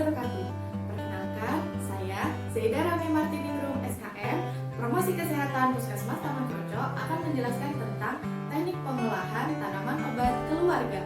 wabarakatuh. Perkenalkan, saya Zaida Rame Martiningrum SKM, Promosi Kesehatan Puskesmas Taman Kroco akan menjelaskan tentang teknik pengolahan tanaman obat keluarga.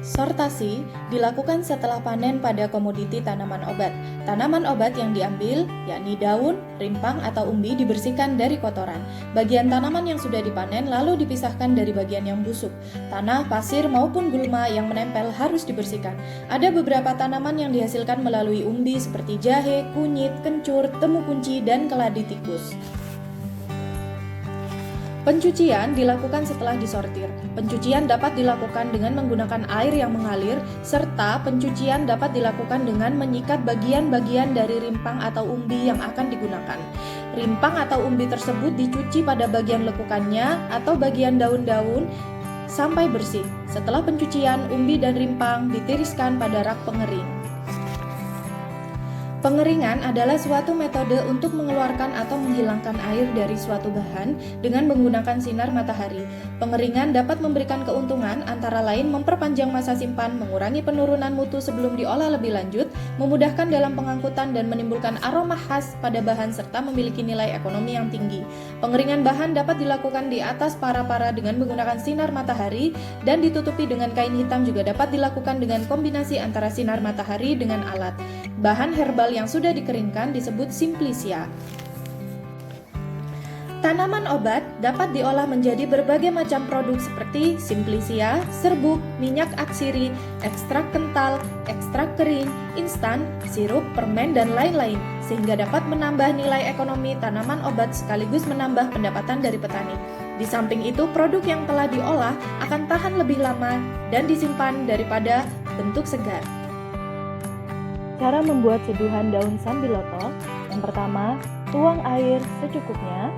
Sortasi dilakukan setelah panen pada komoditi tanaman obat. Tanaman obat yang diambil, yakni daun, rimpang, atau umbi dibersihkan dari kotoran. Bagian tanaman yang sudah dipanen lalu dipisahkan dari bagian yang busuk. Tanah, pasir, maupun gulma yang menempel harus dibersihkan. Ada beberapa tanaman yang dihasilkan melalui umbi seperti jahe, kunyit, kencur, temu kunci, dan keladi tikus. Pencucian dilakukan setelah disortir. Pencucian dapat dilakukan dengan menggunakan air yang mengalir, serta pencucian dapat dilakukan dengan menyikat bagian-bagian dari rimpang atau umbi yang akan digunakan. Rimpang atau umbi tersebut dicuci pada bagian lekukannya atau bagian daun-daun sampai bersih. Setelah pencucian, umbi dan rimpang ditiriskan pada rak pengering. Pengeringan adalah suatu metode untuk mengeluarkan atau menghilangkan air dari suatu bahan dengan menggunakan sinar matahari. Pengeringan dapat memberikan keuntungan antara lain memperpanjang masa simpan, mengurangi penurunan mutu sebelum diolah lebih lanjut, memudahkan dalam pengangkutan dan menimbulkan aroma khas pada bahan serta memiliki nilai ekonomi yang tinggi. Pengeringan bahan dapat dilakukan di atas para-para dengan menggunakan sinar matahari dan ditutupi dengan kain hitam juga dapat dilakukan dengan kombinasi antara sinar matahari dengan alat. Bahan herbal yang sudah dikeringkan disebut simplicia. Tanaman obat dapat diolah menjadi berbagai macam produk seperti simplicia, serbuk, minyak atsiri, ekstrak kental, ekstrak kering, instan, sirup, permen, dan lain-lain, sehingga dapat menambah nilai ekonomi tanaman obat sekaligus menambah pendapatan dari petani. Di samping itu, produk yang telah diolah akan tahan lebih lama dan disimpan daripada bentuk segar. Cara membuat seduhan daun sambiloto. Yang pertama, tuang air secukupnya.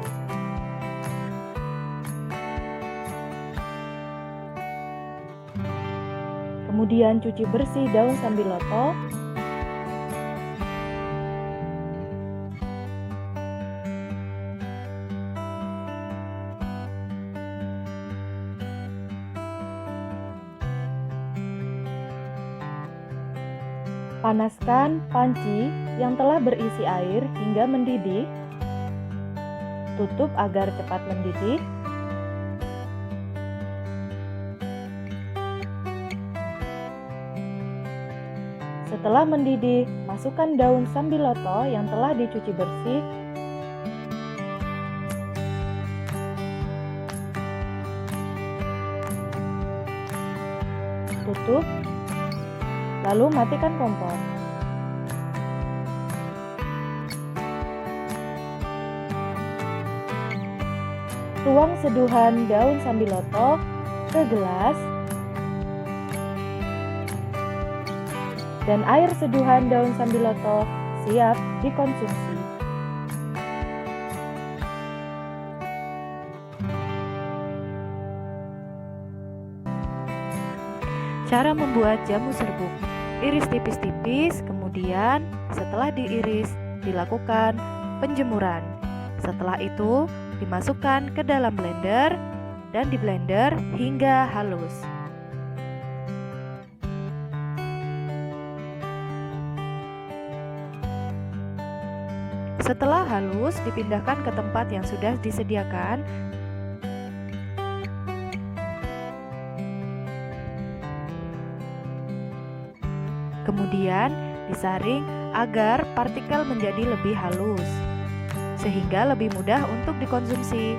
Kemudian cuci bersih daun sambiloto. Panaskan panci yang telah berisi air hingga mendidih. Tutup agar cepat mendidih. Setelah mendidih, masukkan daun sambiloto yang telah dicuci bersih. Tutup. Lalu matikan kompor. Tuang seduhan daun sambiloto ke gelas dan air seduhan daun sambiloto siap dikonsumsi. Cara membuat jamu serbuk. Iris tipis-tipis, kemudian setelah diiris, dilakukan penjemuran. Setelah itu, dimasukkan ke dalam blender dan diblender hingga halus. Setelah halus, dipindahkan ke tempat yang sudah disediakan. Kemudian disaring agar partikel menjadi lebih halus, sehingga lebih mudah untuk dikonsumsi.